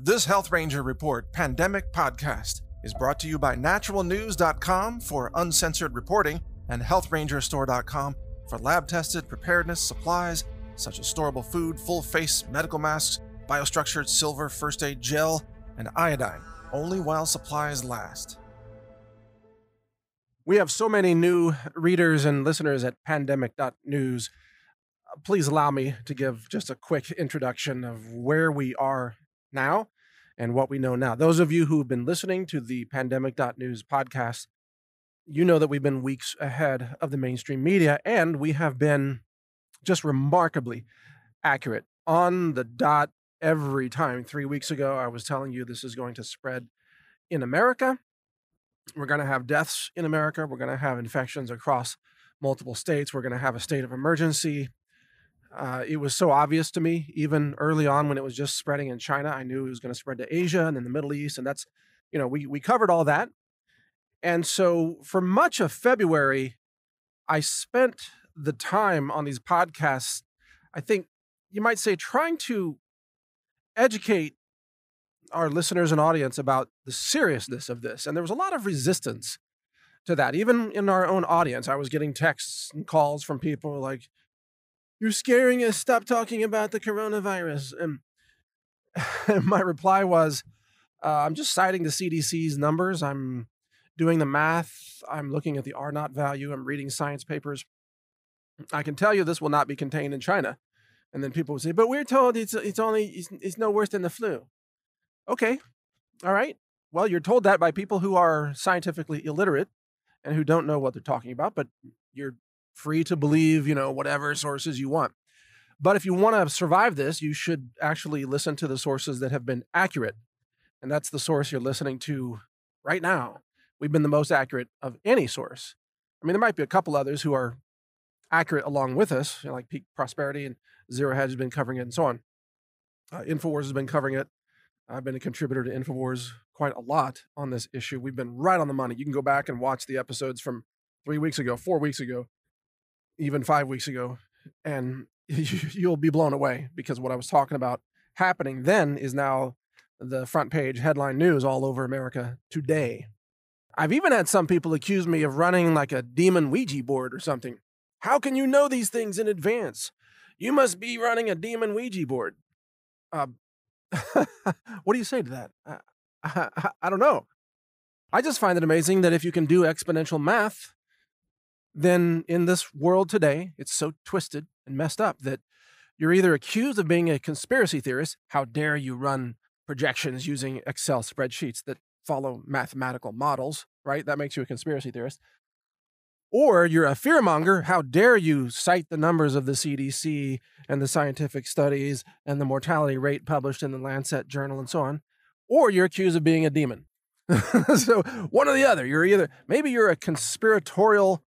This Health Ranger Report Pandemic Podcast is brought to you by naturalnews.com for uncensored reporting and healthrangerstore.com for lab-tested preparedness supplies such as storable food, full-face medical masks, biostructured silver first aid gel, and iodine, only while supplies last. We have so many new readers and listeners at pandemic.news. Please allow me to give just a quick introduction of where we are now and what we know now. Those of you who've been listening to the pandemic.news podcast, you know that we've been weeks ahead of the mainstream media, and we have been just remarkably accurate on the dot every time. 3 weeks ago, I was telling you this is going to spread in America. We're going to have deaths in America. We're going to have infections across multiple states. We're going to have a state of emergency. It was so obvious to me, even early on when it was just spreading in China. I knew it was going to spread to Asia and then the Middle East. And that's, we covered all that. And so for much of February, I spent the time on these podcasts, I think you might say, trying to educate our listeners and audience about the seriousness of this. And there was a lot of resistance to that. Even in our own audience, I was getting texts and calls from people like, "You're scaring us. Stop talking about the coronavirus." And my reply was, I'm just citing the CDC's numbers. I'm doing the math. I'm looking at the R0 value. I'm reading science papers. I can tell you this will not be contained in China. And then people would say, "But we're told it's no worse than the flu." Okay. All right. Well, you're told that by people who are scientifically illiterate and who don't know what they're talking about, but you're free to believe, whatever sources you want. But if you want to survive this, you should actually listen to the sources that have been accurate. And that's the source you're listening to right now. We've been the most accurate of any source. I mean, there might be a couple others who are accurate along with us, like Peak Prosperity and Zero Hedge has been covering it and so on. InfoWars has been covering it. I've been a contributor to InfoWars quite a lot on this issue. We've been right on the money. You can go back and watch the episodes from 3 weeks ago, 4 weeks ago, even 5 weeks ago, and you'll be blown away because what I was talking about happening then is now the front page headline news all over America today. I've even had some people accuse me of running like a demon Ouija board or something. How can you know these things in advance? You must be running a demon Ouija board. What do you say to that? I don't know. I just find it amazing that if you can do exponential math, then in this world today, it's so twisted and messed up that you're either accused of being a conspiracy theorist. How dare you run projections using Excel spreadsheets that follow mathematical models, right? That makes you a conspiracy theorist. Or you're a fearmonger. How dare you cite the numbers of the CDC and the scientific studies and the mortality rate published in the Lancet journal and so on. Or you're accused of being a demon. So one or the other. Maybe you're a conspiratorial,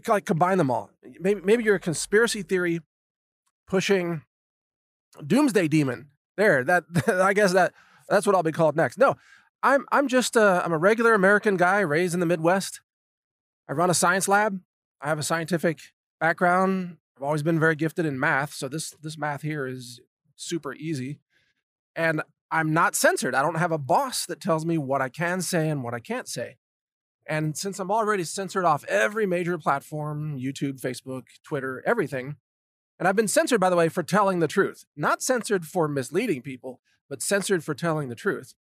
like combine them all. Maybe you're a conspiracy theory pushing doomsday demon. There, I guess that's what I'll be called next. No, I'm a regular American guy raised in the Midwest. I run a science lab. I have a scientific background. I've always been very gifted in math, so this math here is super easy. And I'm not censored. I don't have a boss that tells me what I can say and what I can't say. And since I'm already censored off every major platform, YouTube, Facebook, Twitter, everything, and I've been censored, by the way, for telling the truth. Not censored for misleading people, but censored for telling the truth.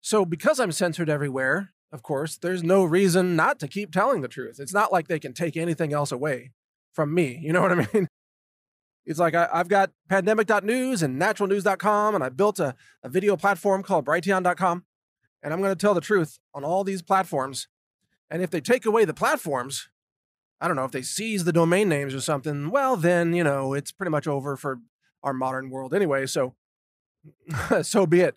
So because I'm censored everywhere, of course, there's no reason not to keep telling the truth. It's not like they can take anything else away from me. You know what I mean? It's like I've got pandemic.news and naturalnews.com, and I built a video platform called Brighteon.com, and I'm going to tell the truth on all these platforms. And if they take away the platforms, I don't know, if they seize the domain names or something, well, then, it's pretty much over for our modern world anyway. So, so be it.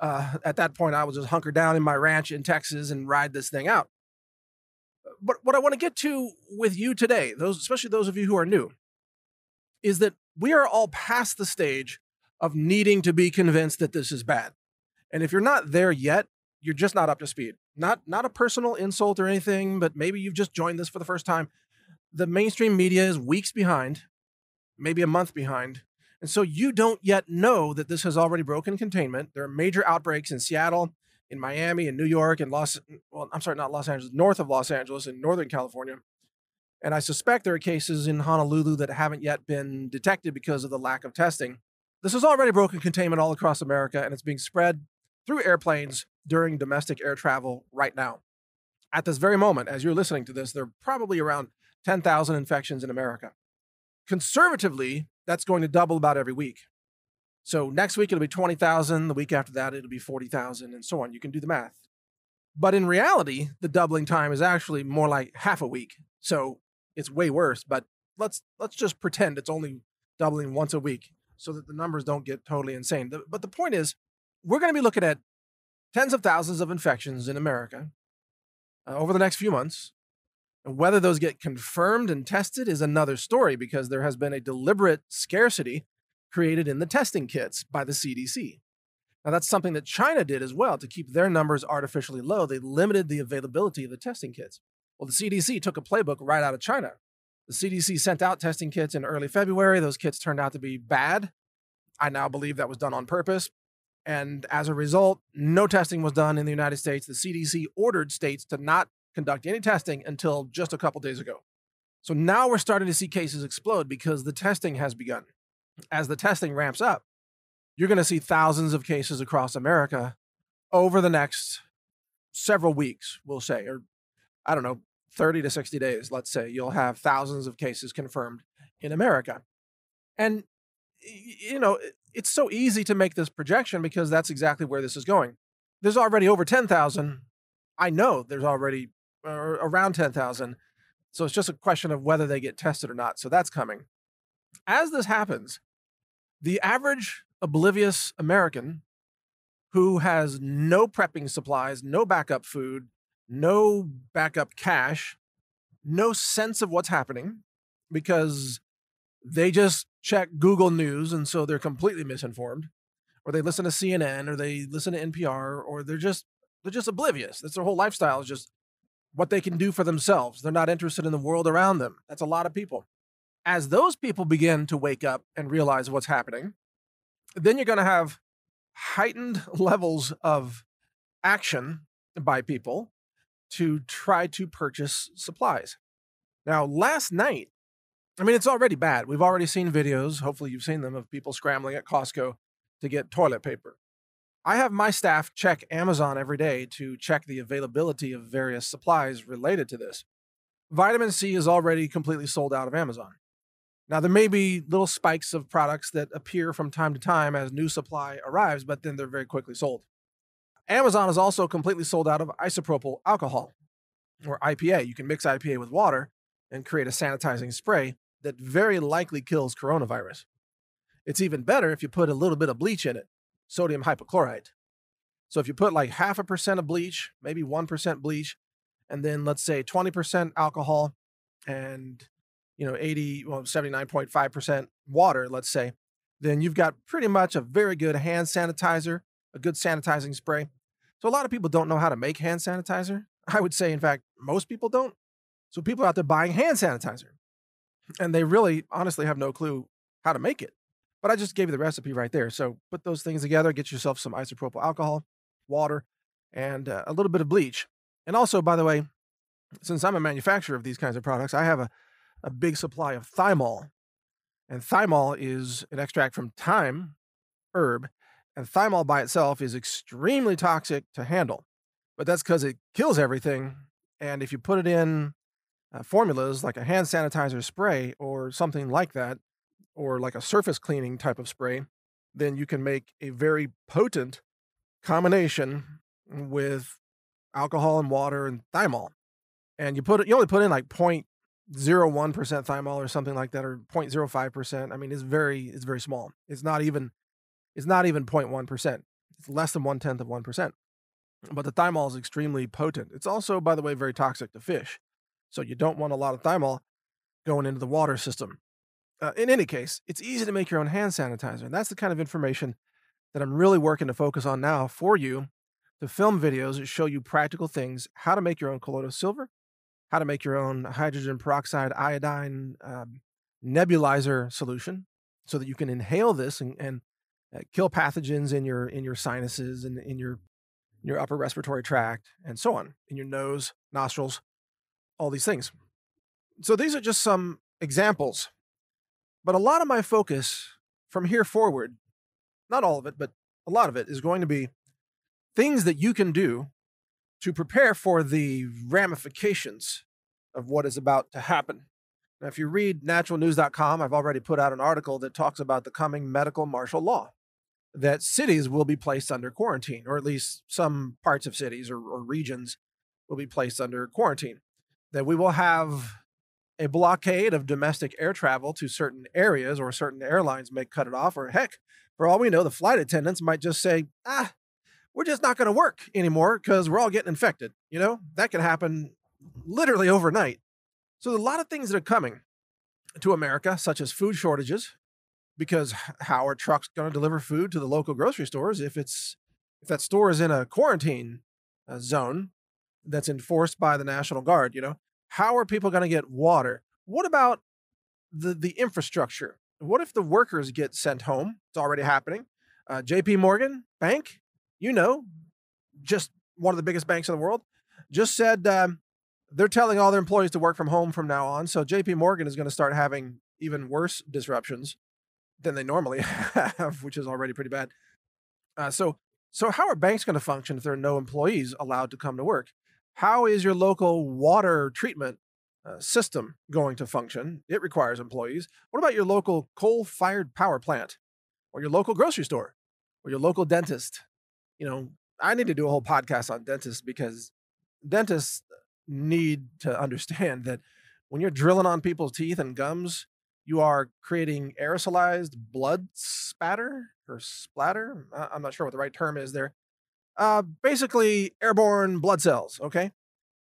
At that point, I will just hunker down in my ranch in Texas and ride this thing out. But what I want to get to with you today, especially those of you who are new, is that we are all past the stage of needing to be convinced that this is bad. And if you're not there yet, you're just not up to speed. Not a personal insult or anything, but maybe you've just joined this for the first time. The mainstream media is weeks behind, maybe a month behind, And so you don't yet know that this has already broken containment. There are major outbreaks in Seattle, in Miami, in New York, and not Los Angeles, north of Los Angeles in Northern California. And I suspect there are cases in Honolulu that haven't yet been detected because of the lack of testing. This has already broken containment all across America, and it's being spread through airplanes during domestic air travel right now. At this very moment, as you're listening to this, there are probably around 10,000 infections in America. Conservatively, that's going to double about every week. So next week, it'll be 20,000. The week after that, it'll be 40,000, and so on. You can do the math. But in reality, the doubling time is actually more like half a week. So it's way worse, but let's just pretend it's only doubling once a week so that the numbers don't get totally insane. But the point is, we're going to be looking at tens of thousands of infections in America over the next few months. And whether those get confirmed and tested is another story, because there has been a deliberate scarcity created in the testing kits by the CDC. Now, that's something that China did as well to keep their numbers artificially low. They limited the availability of the testing kits. Well, the CDC took a playbook right out of China. The CDC sent out testing kits in early February. Those kits turned out to be bad. I now believe that was done on purpose. And as a result, no testing was done in the United States. The CDC ordered states to not conduct any testing until just a couple days ago. So now we're starting to see cases explode because the testing has begun. As the testing ramps up, you're going to see thousands of cases across America over the next several weeks, we'll say, or I don't know, 30 to 60 days, let's say. You'll have thousands of cases confirmed in America. And, it's so easy to make this projection because that's exactly where this is going. There's already over 10,000. I know there's already around 10,000. So it's just a question of whether they get tested or not. So that's coming. As this happens, the average oblivious American who has no prepping supplies, no backup food, no backup cash, no sense of what's happening, because they just check Google News and so they're completely misinformed, or they listen to CNN, or they listen to NPR, or they're just oblivious. That's their whole lifestyle, is just what they can do for themselves. They're not interested in the world around them. That's a lot of people. As those people begin to wake up and realize what's happening, then you're going to have heightened levels of action by people to try to purchase supplies. Now, last night, it's already bad. We've already seen videos, hopefully you've seen them, of people scrambling at Costco to get toilet paper. I have my staff check Amazon every day to check the availability of various supplies related to this. Vitamin C is already completely sold out of Amazon. Now, there may be little spikes of products that appear from time to time as new supply arrives, but then they're very quickly sold. Amazon is also completely sold out of isopropyl alcohol, or IPA. You can mix IPA with water and create a sanitizing spray that very likely kills coronavirus. It's even better if you put a little bit of bleach in it, sodium hypochlorite. So if you put like 0.5% of bleach, maybe 1% bleach, and then let's say 20% alcohol and 79.5% water, let's say, then you've got pretty much a very good hand sanitizer, a good sanitizing spray. So a lot of people don't know how to make hand sanitizer. I would say, in fact, most people don't. So people are out there buying hand sanitizer, and they really honestly have no clue how to make it. But I just gave you the recipe right there. So put those things together, get yourself some isopropyl alcohol, water, and a little bit of bleach. And also, by the way, since I'm a manufacturer of these kinds of products, I have a big supply of thymol. And thymol is an extract from thyme herb. And thymol by itself is extremely toxic to handle. But that's because it kills everything. And if you put it in formulas like a hand sanitizer spray or something like that, or like a surface cleaning type of spray, then you can make a very potent combination with alcohol and water and thymol. And you only put in like 0.01% thymol or something like that, or 0.05%. It's very small. It's not even 0.1%. It's less than 1/10 of 1%. But the thymol is extremely potent. It's also, by the way, very toxic to fish. So you don't want a lot of thymol going into the water system. In any case, it's easy to make your own hand sanitizer. And that's the kind of information that I'm really working to focus on now for you, to film videos that show you practical things, how to make your own colloidal silver, how to make your own hydrogen peroxide iodine nebulizer solution, so that you can inhale this and kill pathogens in your sinuses and in your upper respiratory tract and so on, in your nose, nostrils, all these things. So these are just some examples, but a lot of my focus from here forward, not all of it, but a lot of it is going to be things that you can do to prepare for the ramifications of what is about to happen. Now, if you read naturalnews.com, I've already put out an article that talks about the coming medical martial law, that cities will be placed under quarantine, or at least some parts of cities or regions will be placed under quarantine, that we will have a blockade of domestic air travel to certain areas, or certain airlines may cut it off, or heck, for all we know, the flight attendants might just say, we're just not going to work anymore because we're all getting infected. You know, that can happen literally overnight. So a lot of things that are coming to America, such as food shortages, because how are trucks going to deliver food to the local grocery stores if that store is in a quarantine zone that's enforced by the National Guard? You know, how are people going to get water? What about the infrastructure? What if the workers get sent home? It's already happening. JP Morgan Bank, you know, just one of the biggest banks in the world, just said they're telling all their employees to work from home from now on. So JP Morgan is going to start having even worse disruptions than they normally have, which is already pretty bad. So how are banks going to function if there are no employees allowed to come to work? How is your local water treatment system going to function? It requires employees. What about your local coal-fired power plant, or your local grocery store, or your local dentist? You know, I need to do a whole podcast on dentists, because dentists need to understand that when you're drilling on people's teeth and gums, you are creating aerosolized blood spatter or splatter. I'm not sure what the right term is there. Basically, airborne blood cells, okay?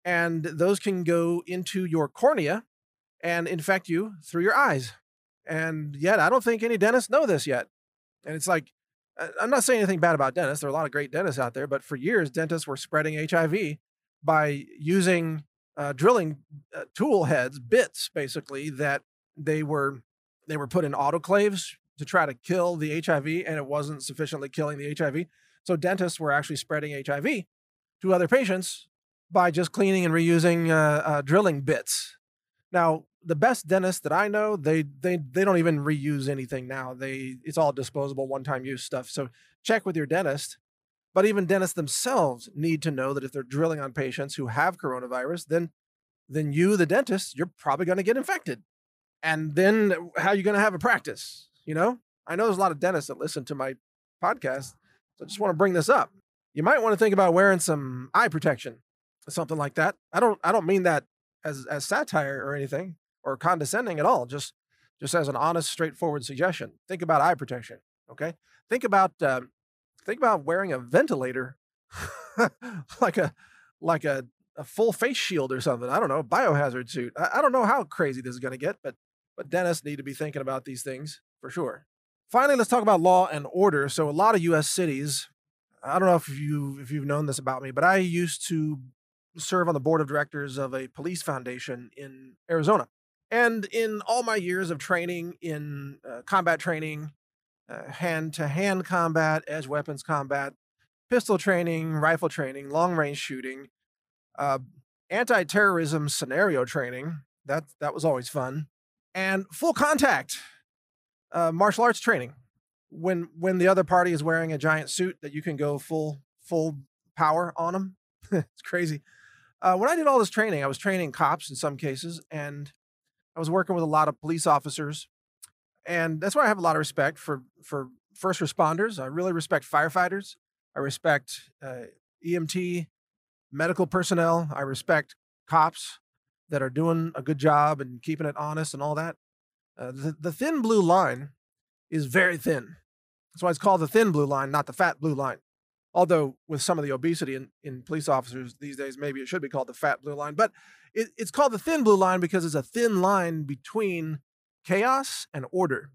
And those can go into your cornea and infect you through your eyes. And yet, I don't think any dentists know this yet. And it's like, I'm not saying anything bad about dentists. There are a lot of great dentists out there, but for years, dentists were spreading HIV by using drilling tool heads, bits, basically, that they were put in autoclaves to try to kill the HIV, and it wasn't sufficiently killing the HIV. So dentists were actually spreading HIV to other patients by just cleaning and reusing drilling bits. Now, the best dentists that I know, they don't even reuse anything now. It's all disposable, one-time use stuff. So check with your dentist. But even dentists themselves need to know that if they're drilling on patients who have coronavirus, then you, the dentist, you're probably going to get infected. And then how are you going to have a practice? You know, I know there's a lot of dentists that listen to my podcast, so I just want to bring this up. You might want to think about wearing some eye protection, something like that. I don't mean that as satire or anything, or condescending at all. Just as an honest, straightforward suggestion. Think about eye protection. Okay. Think about wearing a ventilator, like a full face shield or something. I don't know, biohazard suit. I don't know how crazy this is going to get, but dentists need to be thinking about these things for sure. Finally, let's talk about law and order. So a lot of U.S. cities, I don't know if you've known this about me, but I used to serve on the board of directors of a police foundation in Arizona. And in all my years of training in combat training, hand-to-hand combat, edge weapons combat, pistol training, rifle training, long-range shooting, anti-terrorism scenario training, that was always fun, and full contact martial arts training, when the other party is wearing a giant suit that you can go full power on them. It's crazy. When I did all this training, I was training cops in some cases, and I was working with a lot of police officers, and that's why I have a lot of respect for first responders. I really respect firefighters. I respect EMT, medical personnel. I respect cops that are doing a good job and keeping it honest and all that. The thin blue line is very thin. That's why it's called the thin blue line, not the fat blue line. Although with some of the obesity in police officers these days, maybe it should be called the fat blue line. But it's called the thin blue line because it's a thin line between chaos and order.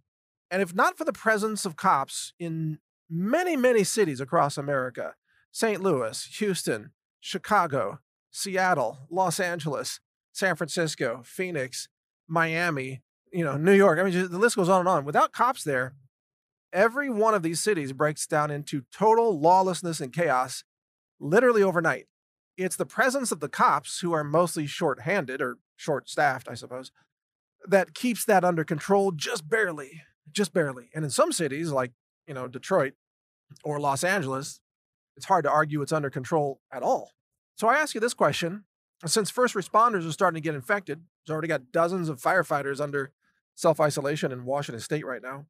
And if not for the presence of cops in many, many cities across America, St. Louis, Houston, Chicago, Seattle, Los Angeles, San Francisco, Phoenix, Miami, New York. I mean, the list goes on and on. Without cops there, every one of these cities breaks down into total lawlessness and chaos literally overnight. It's the presence of the cops, who are mostly short-handed or short-staffed, I suppose, that keeps that under control just barely. And in some cities like, Detroit or Los Angeles, it's hard to argue it's under control at all. So I ask you this question. Since first responders are starting to get infected, there's already got dozens of firefighters under self-isolation in Washington State right now.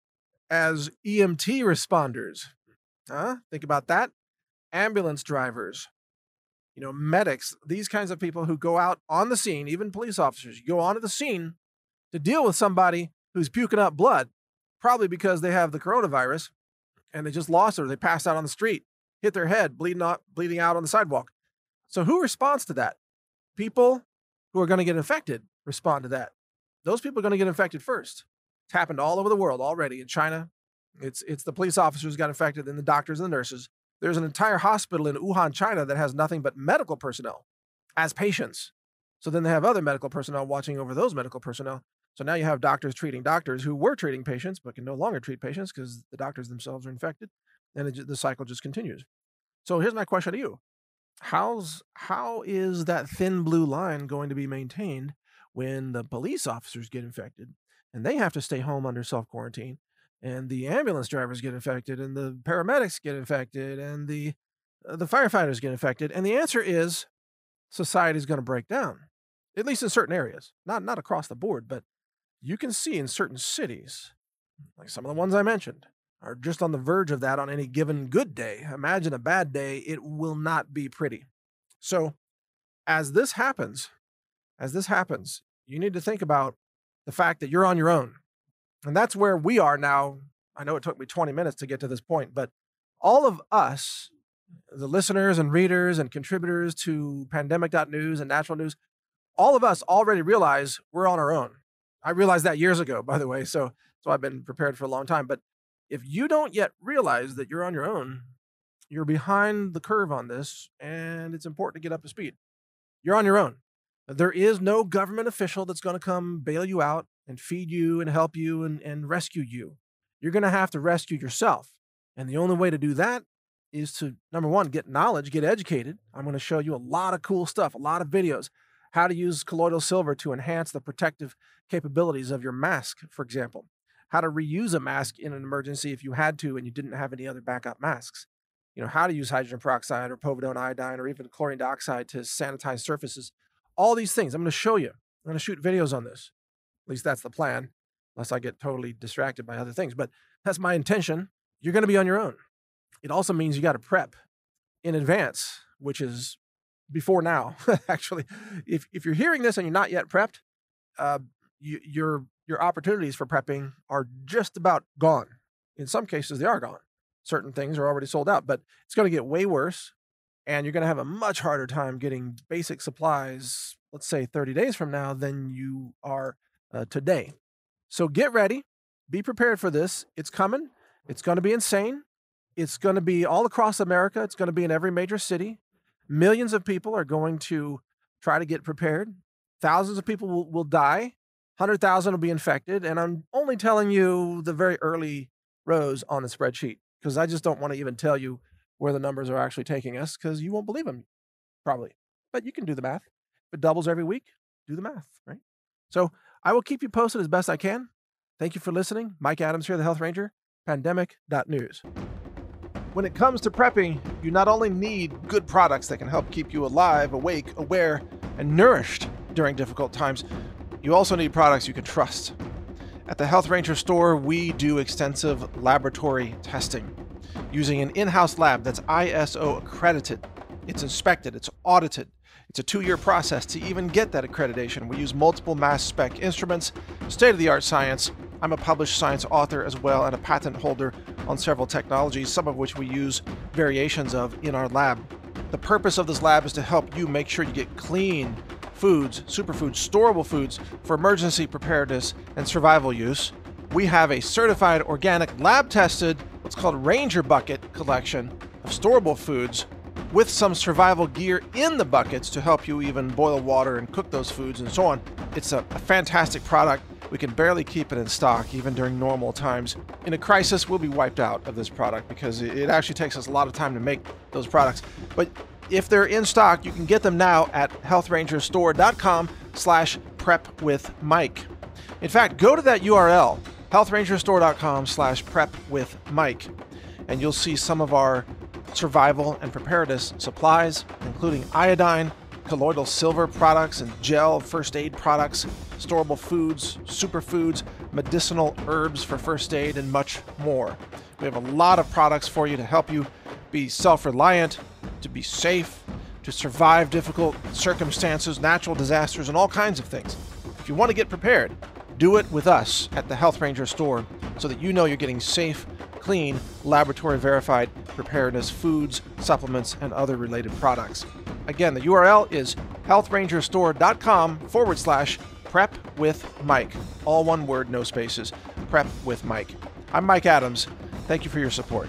As EMT responders, think about that. Ambulance drivers, medics, these kinds of people who go out on the scene, even police officers, you go onto the scene to deal with somebody who's puking up blood, probably because they have the coronavirus and they just lost it, or they passed out on the street, hit their head, bleeding out on the sidewalk. So who responds to that? People who are going to get infected respond to that. Those people are going to get infected first. It's happened all over the world already. In China, it's the police officers who got infected, and the doctors and the nurses. There's an entire hospital in Wuhan, China that has nothing but medical personnel as patients. So then they have other medical personnel watching over those medical personnel. So now you have doctors treating doctors who were treating patients but can no longer treat patients because the doctors themselves are infected, and the cycle just continues. So here's my question to you. How is that thin blue line going to be maintained when the police officers get infected and they have to stay home under self-quarantine, and the ambulance drivers get infected, and the paramedics get infected, and the firefighters get infected? And the answer is society is going to break down, at least in certain areas, not across the board, but you can see in certain cities, like some of the ones I mentioned, are just on the verge of that on any given good day. Imagine a bad day. It will not be pretty. So as this happens, you need to think about the fact that you're on your own. And that's where we are now. I know it took me 20 minutes to get to this point, but all of us, the listeners and readers and contributors to Pandemic.News and Natural News, all of us already realize we're on our own. I realized that years ago, by the way, so I've been prepared for a long time. But if you don't yet realize that you're on your own, you're behind the curve on this, and it's important to get up to speed. You're on your own. There is no government official that's going to come bail you out and feed you and help you and rescue you. You're going to have to rescue yourself. And the only way to do that is to, number one, get knowledge, get educated. I'm going to show you a lot of cool stuff, a lot of videos, how to use colloidal silver to enhance the protective capabilities of your mask, for example. How to reuse a mask in an emergency if you had to and you didn't have any other backup masks. How to use hydrogen peroxide or povidone iodine or even chlorine dioxide to sanitize surfaces. All these things I'm going to show you. I'm going to shoot videos on this. At least that's the plan, unless I get totally distracted by other things. But that's my intention. You're going to be on your own. It also means you got to prep in advance, which is before now. Actually, if you're hearing this and you're not yet prepped, your opportunities for prepping are just about gone. In some cases, they are gone. Certain things are already sold out, but it's going to get way worse, and you're going to have a much harder time getting basic supplies, let's say 30 days from now, than you are today. So get ready. Be prepared for this. It's coming. It's going to be insane. It's going to be all across America. It's going to be in every major city. Millions of people are going to try to get prepared. Thousands of people will die. 100,000 will be infected. And I'm only telling you the very early rows on the spreadsheet because I just don't want to even tell you where the numbers are actually taking us because you won't believe them, probably. But you can do the math. If it doubles every week, do the math, right? So I will keep you posted as best I can. Thank you for listening. Mike Adams here, the Health Ranger, Pandemic.News. When it comes to prepping, you not only need good products that can help keep you alive, awake, aware, and nourished during difficult times, you also need products you can trust. At the Health Ranger store, we do extensive laboratory testing using an in-house lab that's ISO accredited. It's inspected, it's audited. It's a 2-year process to even get that accreditation. We use multiple mass spec instruments, state-of-the-art science. I'm a published science author as well and a patent holder on several technologies, some of which we use variations of in our lab. The purpose of this lab is to help you make sure you get clean foods, superfoods, storable foods for emergency preparedness and survival use. We have a certified organic lab-tested, what's called Ranger Bucket collection of storable foods with some survival gear in the buckets to help you even boil water and cook those foods and so on. It's a fantastic product. We can barely keep it in stock, even during normal times. In a crisis, we'll be wiped out of this product because it actually takes us a lot of time to make those products. But if they're in stock, you can get them now at healthrangerstore.com/prepwithmike. In fact, go to that URL, healthrangerstore.com/prepwithmike, and you'll see some of our survival and preparedness supplies, including iodine, colloidal silver products and gel first aid products, storable foods, superfoods, medicinal herbs for first aid, and much more. We have a lot of products for you to help you be self-reliant, to be safe, to survive difficult circumstances, natural disasters, and all kinds of things. If you want to get prepared, do it with us at the Health Ranger store so that you know you're getting safe, clean, laboratory-verified preparedness foods, supplements, and other related products. Again, the URL is healthrangerstore.com/prepwithmike. All one word, no spaces. Prep with Mike. I'm Mike Adams. Thank you for your support.